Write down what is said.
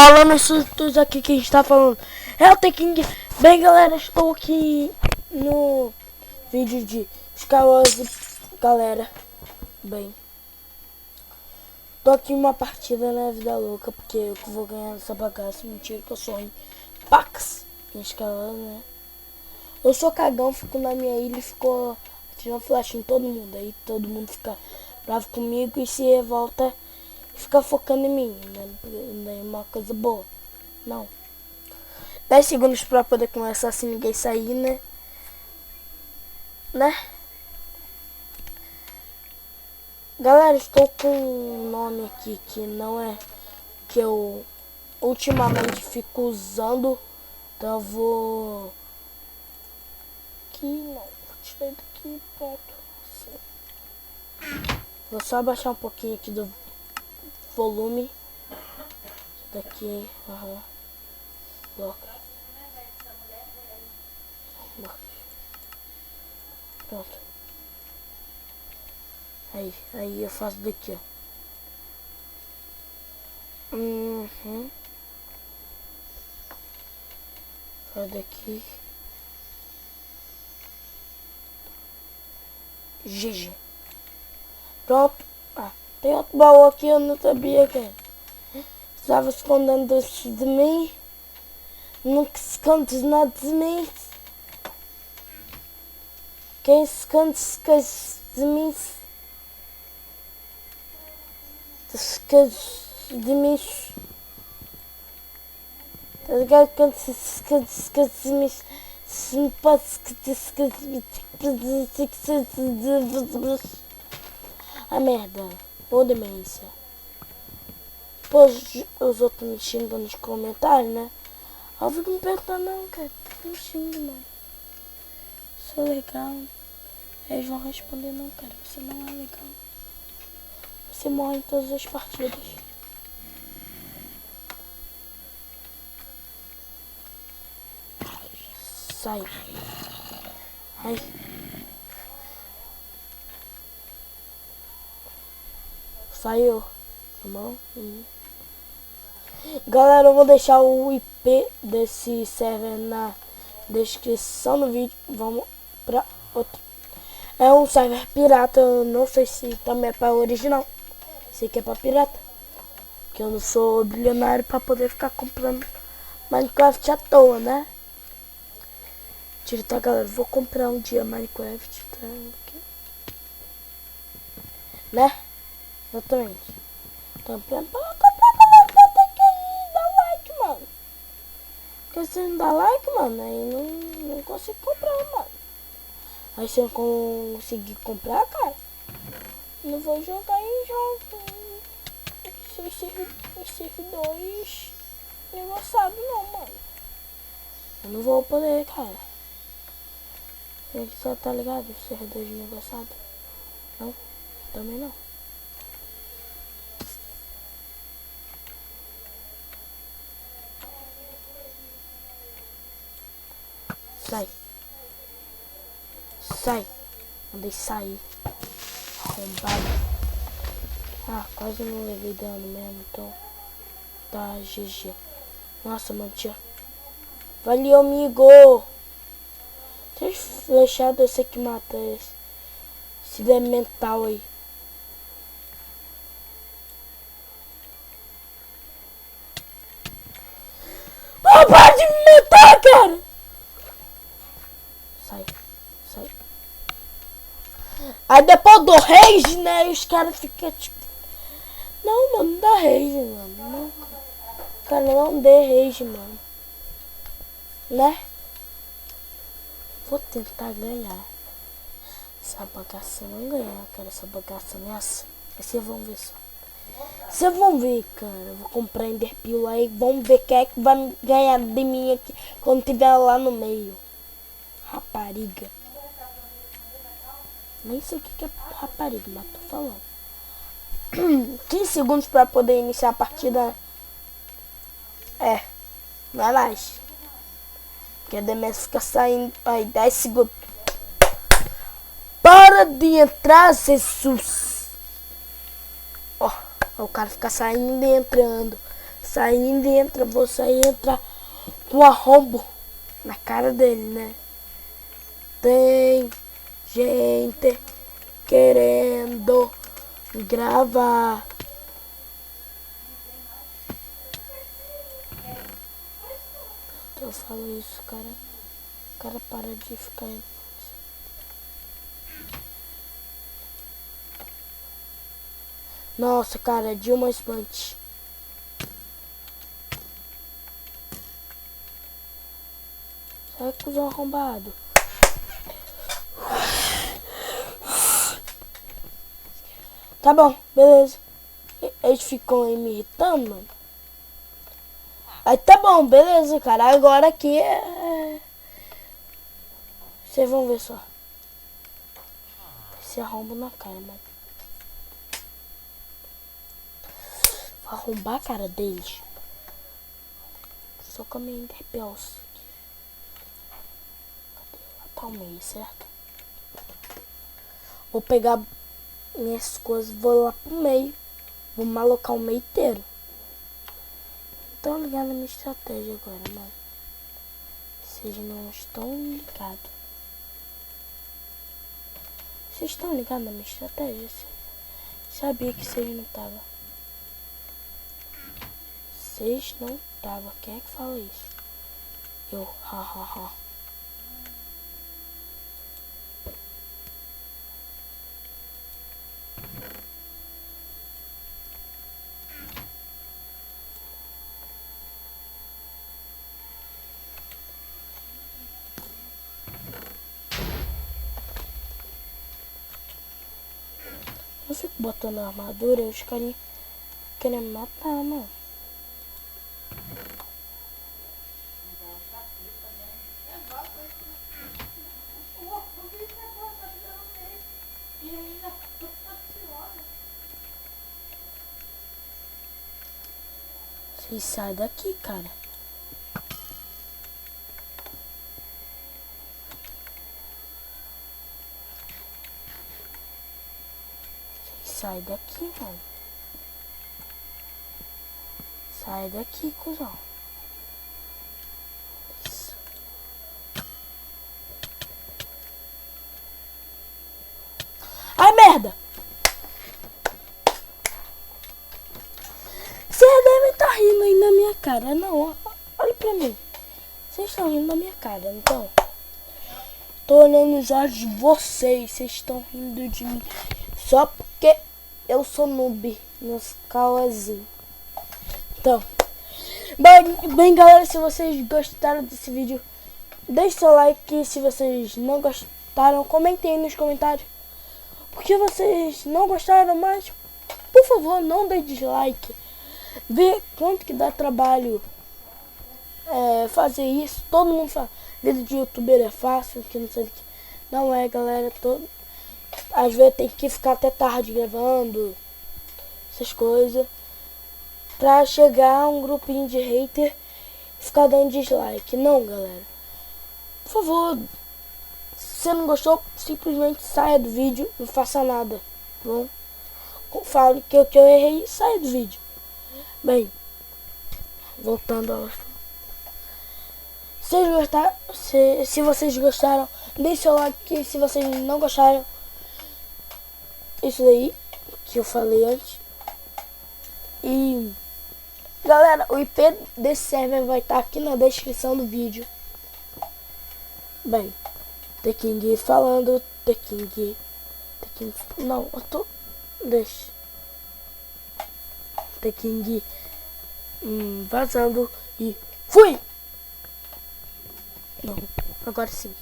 Fala nos assuntos aqui que a gente tá falando. É o The King. Bem, galera, estou aqui no vídeo de Skywars. Galera, bem, tô aqui em uma partida na vida louca, porque eu vou ganhar essa bagaça. Mentira que eu sou em Pax em Skywars, né? Eu sou cagão, fico na minha ilha e fico atirando flash em todo mundo. Aí todo mundo fica bravo comigo e se revolta e fica focando em mim, né? Não é uma coisa boa. Não. 10 segundos pra poder começar se ninguém sair, né? Galera, estou com um nome aqui que não é que eu ultimamente fico usando. Então eu vou... Aqui não, vou tirar daqui, pronto. Assim. Vou só abaixar um pouquinho aqui do volume. Daqui, bloco. Pronto. Aí eu faço daqui, ó. Faz daqui. GG. Pronto. Ah, tem outro baú aqui, eu não sabia que estava escondendo de mim. Nunca esconde nada de mim. Quem esconde de mim? Esconde de mim. Tá ligado? Quando se esconde de mim, se me pode esconde de mim. A merda. Ou demência. Depois os outros me xingam nos comentários, né? Eu fico me perguntando, não, cara. Não xingo, mano. Sou legal. Eles vão responder, não, cara. Você não é legal. Você morre em todas as partidas. Sai. Ai. Saiu. Tá bom? Galera, eu vou deixar o IP desse server na descrição do vídeo. Vamos pra outro. É um server pirata. Eu não sei se também é pra original. Sei que é pra pirata. Porque eu não sou bilionário pra poder ficar comprando Minecraft à toa, né? Tira, tá, galera? Vou comprar um dia Minecraft, tá? Aqui. Né? Exatamente. Então, pra comprar, tem que dar like, mano. Porque se não dá like, mano, aí não consigo comprar, mano. Aí se eu não conseguir comprar, cara, não vou jogar em jogos. Em servidores negociados, não, mano. Eu não vou poder, cara. Ele só tá ligado, servidores negociados. Não, também não. Sai. Sai. Mandei sair. Arrombado. Ah, quase não levei dano mesmo, então. Tá, GG. Nossa, mano, tia. Valeu, amigo. Três flechadas, eu sei que mata esse elemental aí. Oh, para de me matar, cara. Sai. Aí depois do rage, né, os caras ficam tipo... Não, mano, não dá rage, mano. Não, cara, não dê rage, mano. Né? Vou tentar ganhar. Essa bagaça não ganhar, cara. Essa bagaça nessa. Aí vocês vão ver só. Vocês vão ver, cara. Eu vou comprar Enderpeel aí. Vamos ver quem é que vai ganhar de mim aqui quando tiver lá no meio. Rapariga. Nem sei o que é rapariga, mas tô falando. 15 segundos pra poder iniciar a partida. Vai mais. Porque a DMS fica saindo. Aí, 10 segundos. Para de entrar, Jesus. Ó, o cara fica saindo e entrando. Saindo e entra, você entra com arrombo na cara dele, né? Tem gente querendo gravar. Eu falo isso, cara. O cara para de ficar. Nossa, cara, Dilma Espante. Sai, cuzão arrombado. Tá bom, beleza. Eles ficam aí me irritando, mano. Aí tá bom, beleza, cara. Agora aqui é... Vocês vão ver só. Esse arrombo na cara, mano. Vou arrombar a cara deles. Só com a minha interpelso. Cadê? Lá tá o meio, certo? Vou pegar minhas coisas, vou lá pro meio. Vou malocar o meio inteiro. Estão ligados na minha estratégia agora, mano. Vocês não estão ligados. Vocês estão ligados na minha estratégia? Sabia que vocês não estavam. Vocês não estavam. Quem é que fala isso? Eu, hahaha. Eu fico botando armadura e os carinhos querem me matar, mano. Vocês saem daqui, cara. Sai daqui, mano. Sai daqui, cuzão. Isso. Ai, merda! Vocês devem estar rindo aí na minha cara. Não, olha pra mim. Vocês estão rindo na minha cara, então. Tô olhando os olhos de vocês. Vocês estão rindo de mim. Só porque eu sou noob nos cauazinhos. Então, bem, galera, se vocês gostaram desse vídeo, deixe seu like. Se vocês não gostaram, comentem aí nos comentários porque vocês não gostaram, mas por favor, não dê dislike. Vê quanto que dá trabalho fazer isso. Todo mundo fala, vida de youtuber é fácil, que não sei o que. Não é, galera. Às vezes tem que ficar até tarde gravando essas coisas pra chegar a um grupinho de hater e ficar dando dislike. Não, galera. Por favor, se você não gostou, simplesmente saia do vídeo, não faça nada, tá bom? Fale que eu errei e saia do vídeo. Bem, voltando ao... Se vocês gostaram, deixe seu like. Se vocês não gostaram, isso daí que eu falei antes. E galera, o IP desse server vai estar aqui na descrição do vídeo. Bem, The King falando, The King, não, eu tô, deixa, The King vazando e fui! Não, agora sim.